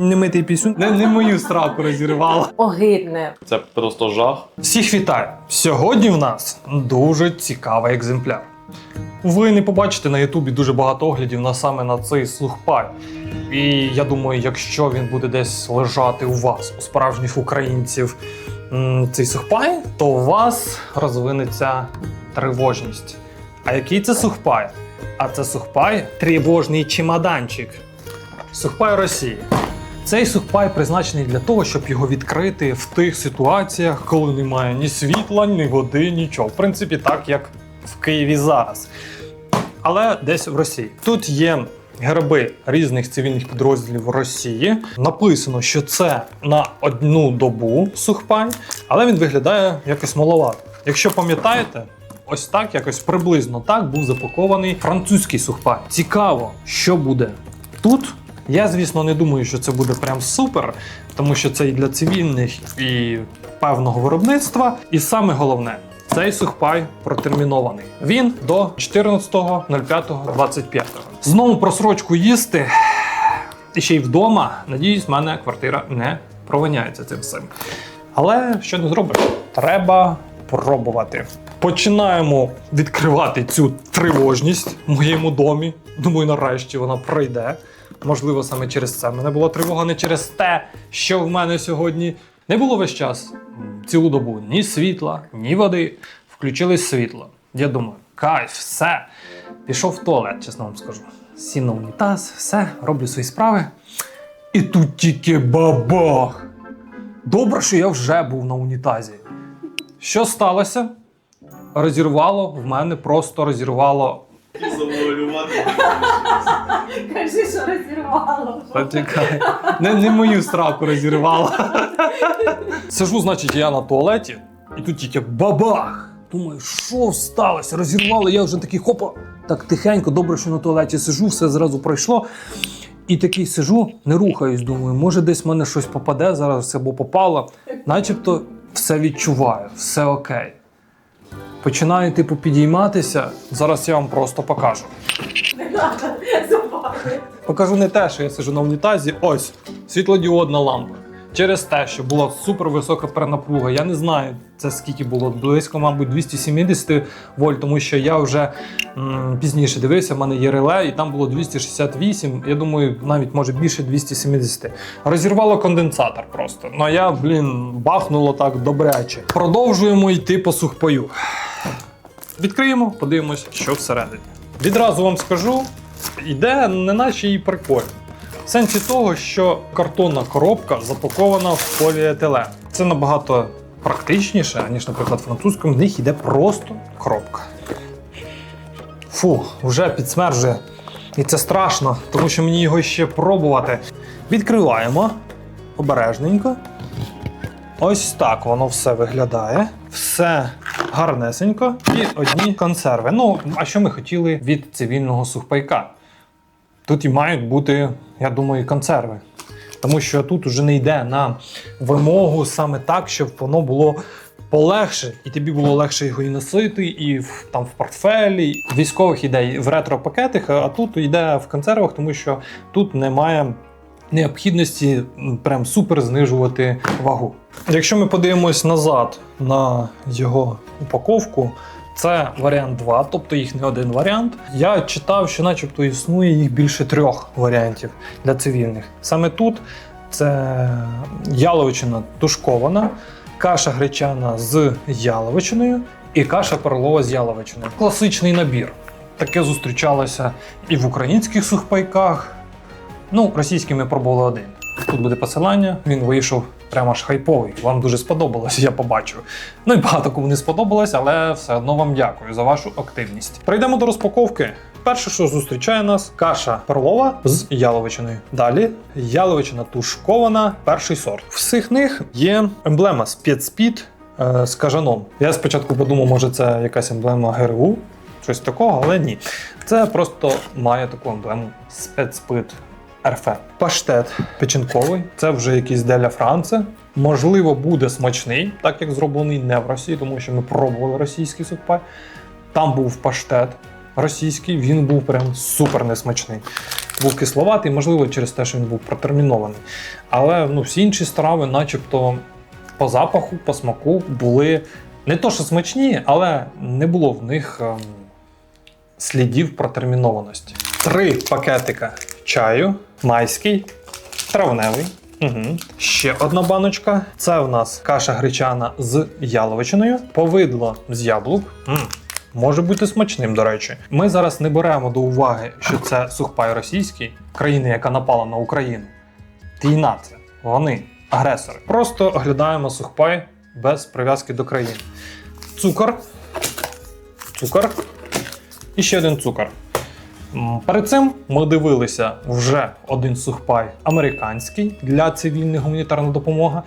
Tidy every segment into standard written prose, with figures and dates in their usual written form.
Немитий пісюн не мою сраку розірвало. Огидне. Це просто жах. Всіх вітаю! Сьогодні в нас дуже цікавий екземпляр. Ви не побачите на Ютубі дуже багато оглядів саме на цей сухпай. І я думаю, якщо він буде десь лежати у вас, у справжніх українців, цей сухпай, то у вас розвинеться тривожність. А який це сухпай? А це сухпай тривожний чемоданчик. Сухпай Росії. Цей сухпай призначений для того, щоб його відкрити в тих ситуаціях, коли немає ні світла, ні води, нічого. В принципі, так, як в Києві зараз. Але десь в Росії. Тут є герби різних цивільних підрозділів Росії. Написано, що це на одну добу сухпай, але він виглядає якось маловато. Якщо пам'ятаєте, ось так, якось приблизно так був запакований французький сухпай. Цікаво, що буде тут. Я, звісно, не думаю, що це буде прям супер, тому що це і для цивільних, і певного виробництва. І саме головне, цей сухпай протермінований. Він до 14.05.25. Знову просрочку їсти, і ще й вдома. Надіюсь, в мене квартира не провиняється цим всім. Але що не зробиш? Треба пробувати. Починаємо відкривати цю тривожність в моєму домі. Думаю, нарешті вона пройде. Можливо, саме через це в мене була тривога, не через те, що в мене сьогодні не було весь час, цілу добу, ні світла, ні води. Включилось світло. Я думаю, кайф, все. Пішов в туалет, чесно вам скажу. Сів на унітаз, все, роблю свої справи. І тут тільки бабах! Добре, що я вже був на унітазі. Що сталося? Розірвало, в мене просто розірвало. Кажи, що розірвало. Почекай. Не мою сраку розірвало. Сижу, значить, я на туалеті, і тут тільки бабах! Думаю, що сталося? Розірвало, я вже такий хопа. Так тихенько, добре, що на туалеті сижу, все зразу пройшло. І такий сижу, не рухаюсь, думаю, може десь в мене щось попаде, зараз все або попало. Начебто все відчуваю, все окей. Починаю, підійматися, зараз я вам просто покажу. Не треба забавити. Покажу не те, що я сиджу на унітазі, ось, світлодіодна лампа. Через те, що була супервисока перенапруга, я не знаю, це скільки було, близько, мабуть, 270 вольт, тому що я вже пізніше дивився, в мене є реле, і там було 268, я думаю, навіть може більше 270. Розірвало конденсатор просто, ну я, бахнуло так добряче. Продовжуємо йти по сухпаю. Відкриємо, подивимось, що всередині. Відразу вам скажу, іде не наче і прикольно. В сенсі того, що картонна коробка запакована в поліетилен. Це набагато практичніше, ніж, наприклад, французькому. В них йде просто коробка. Фу, вже підсмержує. І це страшно, тому що мені його ще пробувати. Відкриваємо обережненько. Ось так воно все виглядає. Все гарнесенько. І одні консерви. Ну, а що ми хотіли від цивільного сухпайка? Тут і мають бути, я думаю, консерви. Тому що тут уже не йде на вимогу саме так, щоб воно було полегше. І тобі було легше його і носити, і в портфелі. Військових йде в ретро-пакетах, а тут йде в консервах, тому що тут немає необхідності прям супер знижувати вагу. Якщо ми подивимось назад на його упаковку, це варіант 2, тобто їх не один варіант. Я читав, що начебто існує їх більше 3 варіантів для цивільних. Саме тут це яловичина тушкована, каша гречана з яловичиною і каша перлова з яловичиною. Класичний набір. Таке зустрічалося і в українських сухпайках. Ну, російський ми пробували один. Тут буде посилання, він вийшов прямо аж хайповий. Вам дуже сподобалось, я побачив. Ну і багато кому не сподобалось, але все одно вам дякую за вашу активність. Прийдемо до розпаковки. Перше, що зустрічає нас, каша перлова з яловичиною. Далі яловичина тушкована, перший сорт. В всіх них є емблема спецспід з кажаном. Я спочатку подумав, може це якась емблема ГРУ, щось такого, але ні. Це просто має таку емблему спецспід. РФ. Паштет печінковий, це вже якийсь Деля Франце. Можливо, буде смачний, так як зроблений не в Росії, тому що ми пробували російський сухпай. Там був паштет російський, він був прям супер несмачний. був кисловатий, можливо, через те, що він був протермінований. Але всі інші страви, начебто, по запаху, по смаку були не то, що смачні, але не було в них слідів протермінованості. 3 пакетика чаю, майський, травневий. Угу. Ще одна баночка. Це у нас каша гречана з яловичиною, повидло з яблук. Може бути смачним, до речі. Ми зараз не беремо до уваги, що це сухпай російський, країни, яка напала на Україну. Війна це. Вони агресори. Просто оглядаємо сухпай без прив'язки до країни. Цукор. І ще один цукор. Перед цим ми дивилися вже один сухпай американський для цивільної гуманітарної допомоги.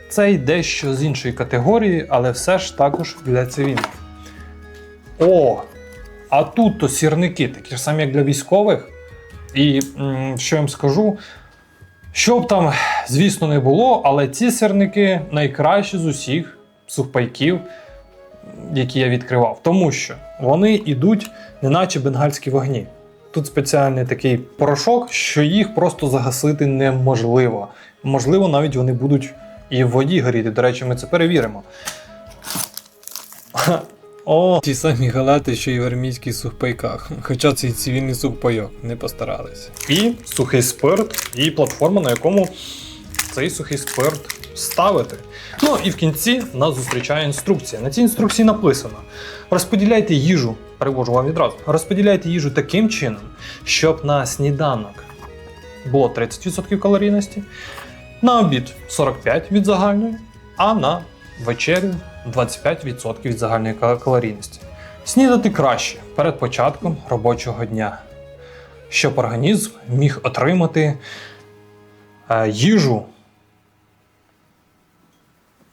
Цей дещо з іншої категорії, але все ж також для цивільних. О! А тут то сірники, такі ж самі, як для військових. І що я вам скажу, що б там, звісно, не було, але ці сірники найкращі з усіх сухпайків, які я відкривав. Тому що вони йдуть неначе бенгальські вогні. Тут спеціальний такий порошок, що їх просто загасити неможливо. Можливо, навіть вони будуть і в воді горіти. До речі, ми це перевіримо. О, ті самі галети, що і в армійських сухпайках. Хоча це і цивільний сухпайок, не постаралися. І сухий спирт, і платформа, на якому цей сухий спирт ставити. Ну і в кінці нас зустрічає інструкція. На цій інструкції написано: розподіляйте їжу, перевожу вам відразу, розподіляйте їжу таким чином, щоб на сніданок було 30% калорійності, на обід 45% від загальної, а на вечерю 25% від загальної калорійності. Снідати краще перед початком робочого дня, щоб організм міг отримати їжу,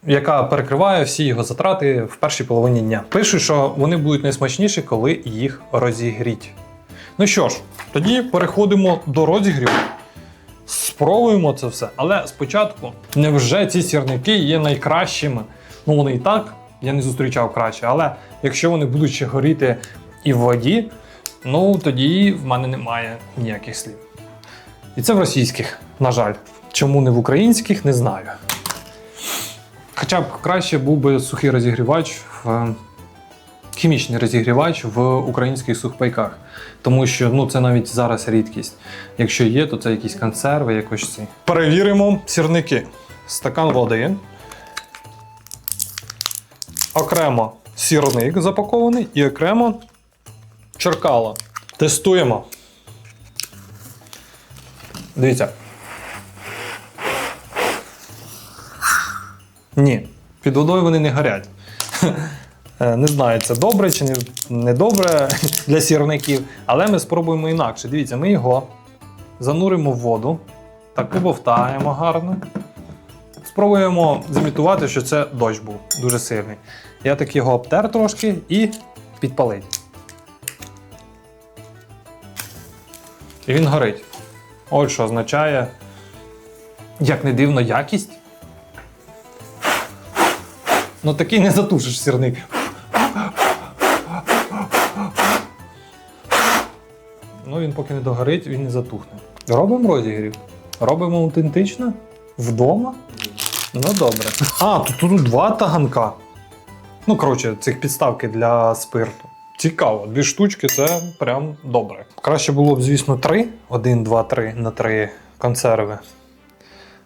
яка перекриває всі його затрати в першій половині дня. Пишуть, що вони будуть найсмачніші, коли їх розігріть. Ну що ж, тоді переходимо до розігріву. Спробуємо це все. Але спочатку, невже ці сірники є найкращими? Ну вони і так, я не зустрічав краще, але якщо вони будуть ще горіти і в воді, ну тоді в мене немає ніяких слів. І це в російських, на жаль. Чому не в українських, не знаю. Хоча б краще був би сухий розігрівач, хімічний розігрівач в українських сухпайках. Тому що це навіть зараз рідкість. Якщо є, то це якісь консерви, якось ці. Перевіримо сірники. Стакан води. Окремо сірник запакований і окремо черкало. Тестуємо. Дивіться. Ні, під водою вони не горять. Не знаю, це добре чи не добре для сірників, але ми спробуємо інакше. Дивіться, ми його зануримо в воду, так побовтаємо гарно. Спробуємо зімітувати, що це дощ був дуже сильний. Я так його обтер трошки і підпалив. І він горить. Ось що означає, як не дивно, якість. Ну такий не затушиш сірник. Ну він поки не догорить, він не затухне. Робимо розігрів. Робимо аутентично. Вдома. Ну добре. А, тут 2 таганка. Ну, коротше, цих підставки для спирту. Цікаво, 2 штучки це прям добре. Краще було б, звісно, 3. 1, 2, 3 на 3 консерви.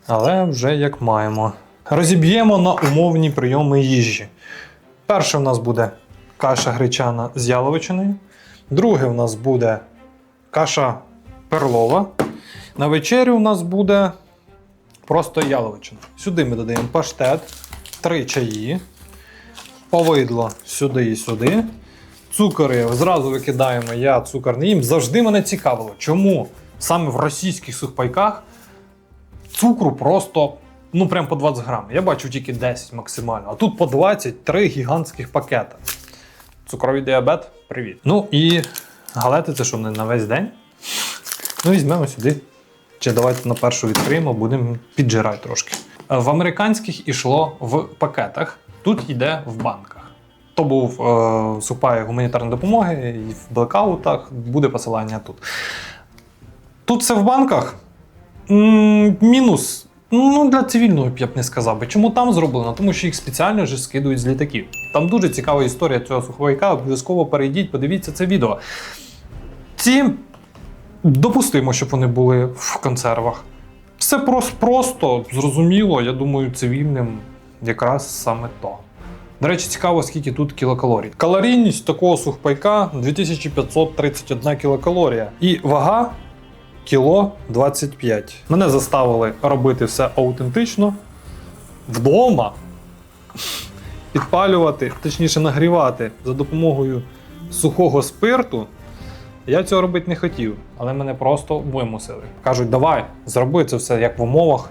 Але вже як маємо. Розіб'ємо на умовні прийоми їжі. Перше в нас буде каша гречана з яловичиною. Друге в нас буде каша перлова. На вечерю у нас буде просто яловичина. Сюди ми додаємо паштет, 3 чаї, повидло сюди і сюди. Цукори зразу викидаємо, я цукор не їм. Завжди мене цікавило, чому саме в російських сухпайках цукру просто, прям по 20 грам. Я бачу тільки 10 максимально, а тут по 23 гігантських пакета. Цукровий діабет, привіт. Ну і галети це що, не на весь день? Ну візьмемо сюди. Чи давайте на першу відкриємо, будемо піджирати трошки. В американських ішло в пакетах, тут йде в банках. То був сухпай гуманітарної допомоги, і в блекаутах буде посилання тут. Тут все в банках. Мінус. Ну, для цивільного б я б не сказав би. Чому там зроблено? Тому що їх спеціально вже скидують з літаків. Там дуже цікава історія цього сухпайка. Обов'язково перейдіть, подивіться це відео. Ці допустимо, щоб вони були в консервах. Все просто, зрозуміло, я думаю, цивільним якраз саме то. До речі, цікаво, скільки тут кілокалорій. Калорійність такого сухпайка 2531 кілокалорія. І вага кіло 25. Мене заставили робити все аутентично. Вдома. Підпалювати, точніше нагрівати за допомогою сухого спирту. Я цього робити не хотів, але мене просто вимусили. Кажуть, давай, зроби це все як в умовах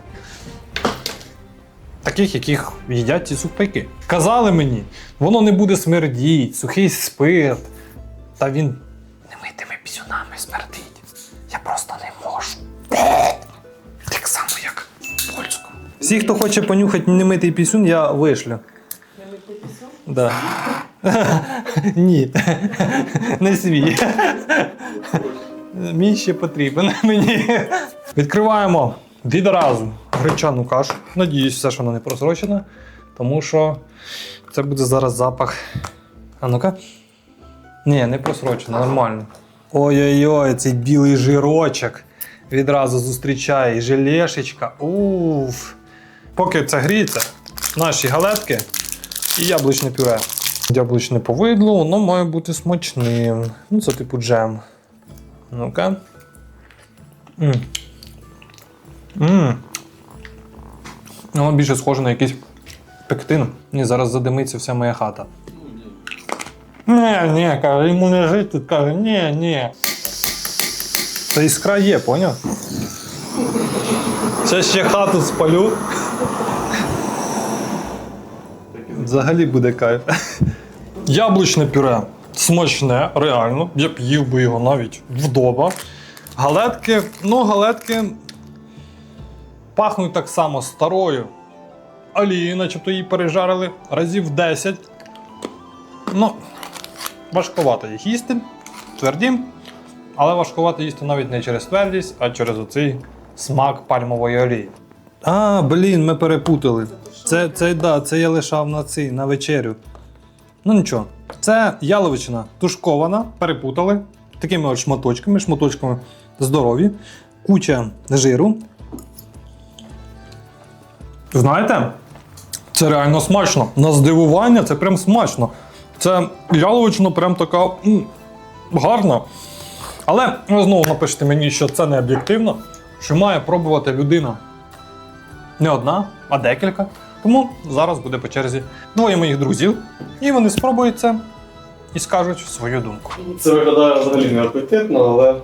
таких, яких їдять ці сухпайки. Казали мені, воно не буде смердіти, сухий спирт. Та він немитими пісюнами смердить. Я просто не можу. Так само, як в польському. Всі, хто хоче понюхати немитий пісюн, я вишлю. Немитий пісок? Да. Ні, не свій. Мій ще потрібен мені. Відкриваємо відразу гречану кашу. Надіюсь, все, що вона не просрочена, тому що це буде зараз запах. А ну-ка. Ні, не просрочена, нормально. Ой-ой-ой, цей білий жирочок відразу зустрічає і желешечка. Уф. Поки це гріється, наші галетки і яблучне пюре. Яблучне повидло, воно має бути смачним. Ну, це типу джем. Ну-ка. Воно більше схоже на якийсь пектин. Ні, зараз задимиться вся моя хата. Ні, каже, йому не жити тут, каже, ні. Та іскра є, поняв? Зараз ще хату спалю. Взагалі буде кайф. Яблучне пюре. Смачне, реально. Я б їв би його навіть вдома. Галетки пахнуть так само старою олією, начебто її пережарили разів 10. Ну, важкувато їх їсти, тверді. Але важкувато їсти навіть не через твердість, а через оцей смак пальмової олії. Ми перепутали. Це я лишав на вечерю. Ну нічого. Це яловичина тушкована, перепутали. Такими от шматочками здорові. Куча жиру. Знаєте, це реально смачно. На здивування це прям смачно. Це яловичина прям така гарна. Але ви знову напишете мені, що це не об'єктивно, що має пробувати людина не одна, а декілька. Тому зараз буде по черзі двоє моїх друзів, і вони спробують це і скажуть свою думку. Це виглядає взагалі не апетитно, але...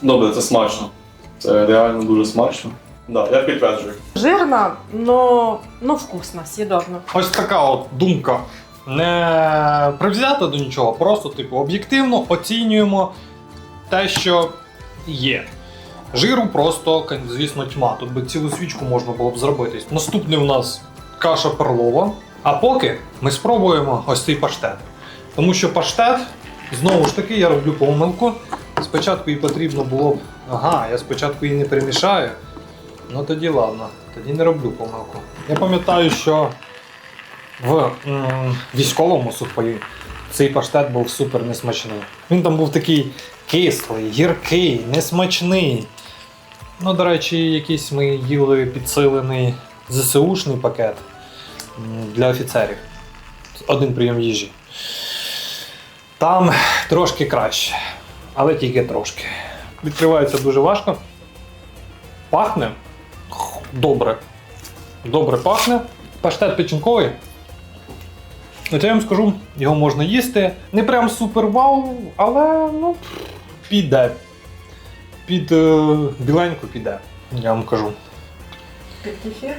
Добре, це смачно. Це реально дуже смачно. Да, я підтверджую. Жирно, но вкусно, съедобно. Ось така от думка. Не привзята до нічого, просто типу об'єктивно оцінюємо те, що є. Жиру просто, звісно, тьма. Тут би цілу свічку можна було б зробити. Наступний у нас каша перлова. А поки ми спробуємо ось цей паштет. Тому що паштет, знову ж таки, я роблю помилку. Спочатку її потрібно було б... я спочатку її не перемішаю. Ну тоді ладно, тоді не роблю помилку. Я пам'ятаю, що в військовому сухпаї цей паштет був супер несмачний. Він там був такий кислий, гіркий, несмачний. Ну, до речі, якийсь ми їли підсилений ЗСУшний пакет для офіцерів. Один прийом їжі. Там трошки краще, але тільки трошки. Відкривається дуже важко. Пахне добре. Добре пахне. Паштет печінковий. От я вам скажу, його можна їсти. Не прям супер вау, але піде. Під біленьку піде, я вам кажу. Під кефір?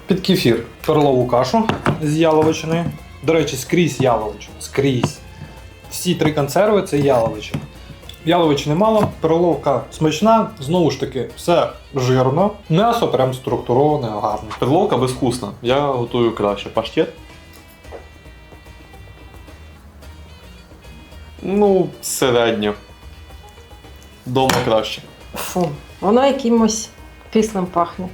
Під кефір. Перлову кашу з яловичини. До речі, скрізь яловичина. Скрізь. Всі три консерви це яловичина. Яловичини мало, перловка смачна, знову ж таки, все жирно. М'ясо прям структуроване, гарне. Перловка безвкусна. Я готую краще. Паштет. Ну, середньо. Дома краще. Фу, воно якимось кислим пахне.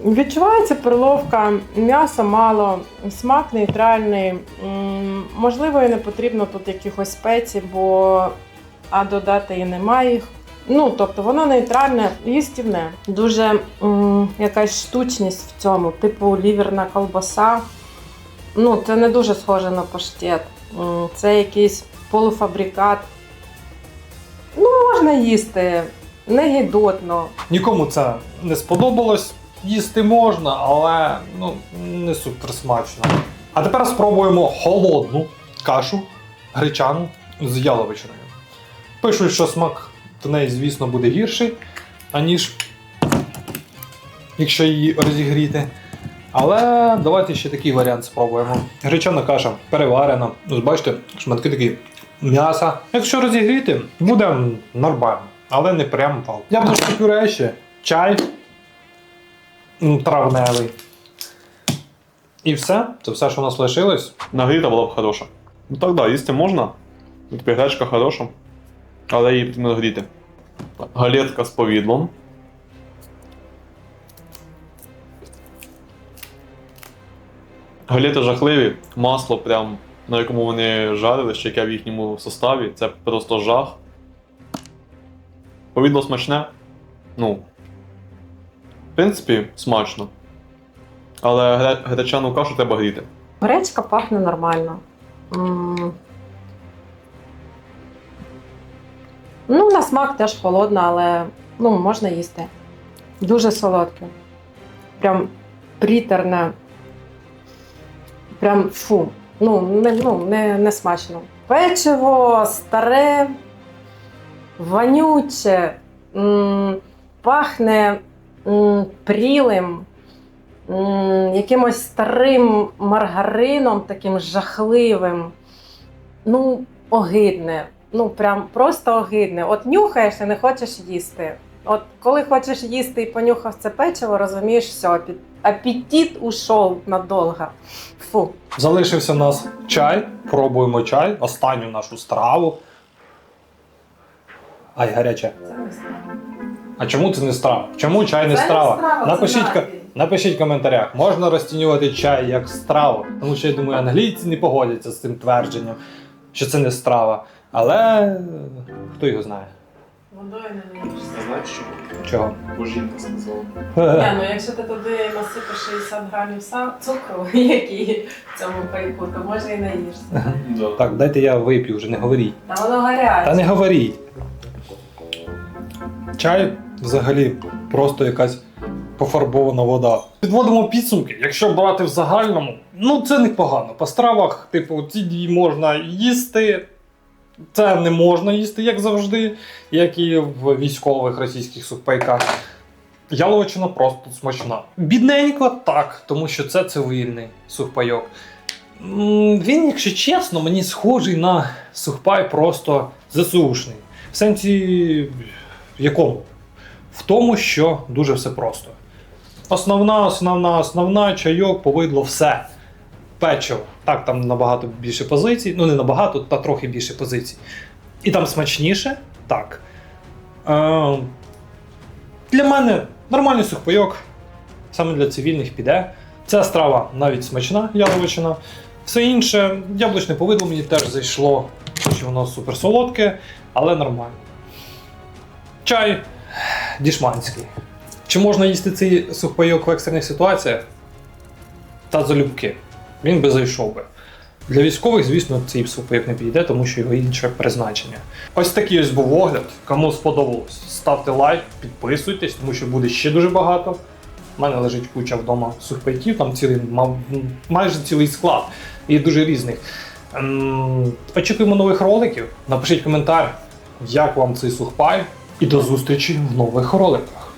Відчувається перловка, м'яса мало, смак нейтральний. Можливо, і не потрібно тут якихось спецій, а додати і немає їх. Ну, тобто воно нейтральне, їстівне. Дуже якась штучність в цьому, типу ліверна колбаса. Ну, це не дуже схоже на паштет. Це якийсь полуфабрикат. Ну, можна їсти, не гидотно. Нікому це не сподобалось. Їсти можна, але ну, не супер смачно. А тепер спробуємо холодну кашу гречану з яловичиною. Пишуть, що смак в неї, звісно, буде гірший, аніж якщо її розігріти. Але давайте ще такий варіант спробуємо. Гречана каша переварена. Ось бачите, шматки такі м'яса. Якщо розігріти, буде нормально, але не прям вау. Яблучне пюре ще, чай травневий. І все. Це все, що у нас лишилось. Нагріта була б хороша. Ну так, да, їсти можна. Гречка хороша, але її потрібно гріти. Галетка з повідлом. Галети жахливі, масло прям, на якому вони жарили, ще яке в їхньому составі, це просто жах. Повідло смачне. Ну, в принципі, смачно. Але гречану кашу треба гріти. Гречка пахне нормально. Ну, на смак теж холодна, але ну, можна їсти. Дуже солодке. Прям приторне. Прям фу. Не смачно. Печиво старе, вонюче, пахне прілим, якимось старим маргарином, таким жахливим. Ну, огидне. Ну, прям просто огидне. От нюхаєш і не хочеш їсти. От коли хочеш їсти і понюхав це печиво, розумієш, все, апетит ушов надовго. Фу. Залишився у нас чай. Пробуємо чай. Останню нашу страву. Ай, гаряче. А чому це не страва? Чому чай не страва? Напишіть в коментарях, можна розцінювати чай як страву. Тому що я думаю, англійці не погодяться з цим твердженням, що це не страва. Але хто його знає? Водою не наїшся. Знаєш що? Чого? Бо жінка сказала. Ні, ну якщо ти туди насипиш 60 грамів цукру, який в цьому пайку, то може і наїшся. Да. Так, дайте я вип'ю вже, не говоріть. Та воно гаряче. Та не говоріть. Чай взагалі просто якась пофарбована вода. Підводимо підсумки. Якщо брати в загальному, ну це непогано. По стравах, типу, ці дві можна їсти. Це не можна їсти, як завжди, як і в військових російських сухпайках. Яловичина просто смачна. Бідненько так, тому що це цивільний сухпайок. Він, якщо чесно, мені схожий на сухпай просто ЗСУшний. В сенсі якому? В тому, що дуже все просто. Основна, чайок, повидло, все. Печиво. Так, там набагато більше позицій. Ну, не набагато, та трохи більше позицій. І там смачніше? Так. Для мене нормальний сухпайок. Саме для цивільних піде. Ця страва навіть смачна, яловичина. Все інше, яблучне повидло мені теж зайшло, тому що воно супер солодке, але нормально. Чай дішманський. Чи можна їсти цей сухпайок в екстрених ситуаціях? Та залюбки. Він би зайшов би. Для військових, звісно, цей сухпайок не підійде, тому що його інше призначення. Ось такий ось був огляд. Кому сподобалось, ставте лайк, підписуйтесь, тому що буде ще дуже багато. У мене лежить куча вдома сухпайків, там майже цілий склад. І дуже різних. Очікуємо нових роликів. Напишіть коментар, як вам цей сухпай. І до зустрічі в нових роликах.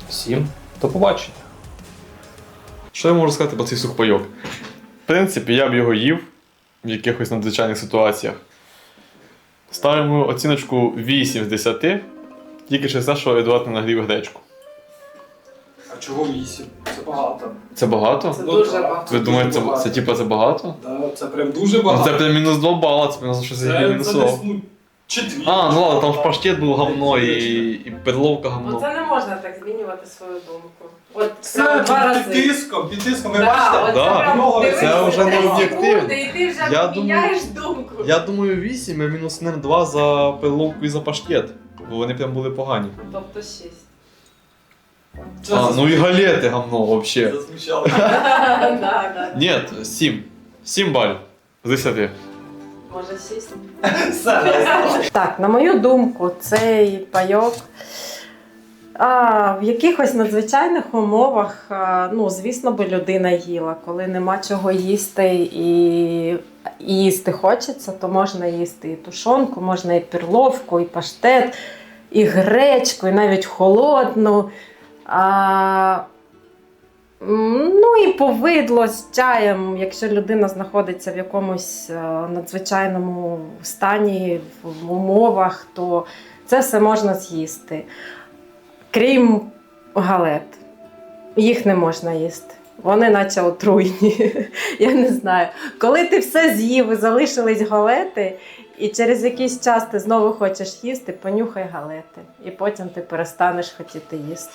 Всім до побачення. Що я можу сказати про цей сухпайок? В принципі, я б його їв в якихось надзвичайних ситуаціях. Ставимо оціночку 8 з 10, тільки через те, що Едуард не нагрів гречку. А чого 8? Це багато. Це багато? Це Ну, дуже так. багато. Ви думаєте, це типа це багато? Да, це прям дуже Ну, багато. це прям мінус 2 бала, це прям щось я це мінусував. десь, ну, четвірка. А, ну ладно, там ж паштет був говно і перловка Ну говно. це не можна так змінювати свою думку. От Це два рази. під тиском, ви Да, бачите? от Да. прям Много дивись, це вже не 3 об'єктивно. секунди, І ти вже Я міняєш думку. Я думаю 8, а мінус, наверное, 2 за перловку і за паштет. Бо вони прям були погані. Тобто 6. Це А, ну і галети говно вообще. засмущало. Да. Нет, 7. 7 балів з 10. Може 6. Все. Так, на мою думку, цей пайок в якихось надзвичайних умовах, ну, звісно би, людина їла. Коли нема чого їсти і їсти хочеться, то можна їсти і тушонку, можна і перловку, і паштет, і гречку, і навіть холодну. Ну і повидло з чаєм, якщо людина знаходиться в якомусь надзвичайному стані, в умовах, то це все можна з'їсти. Крім галет. Їх не можна їсти. Вони наче отруйні. Я не знаю. Коли ти все з'їв і залишились галети, і через якийсь час ти знову хочеш їсти, понюхай галети. І потім ти перестанеш хотіти їсти.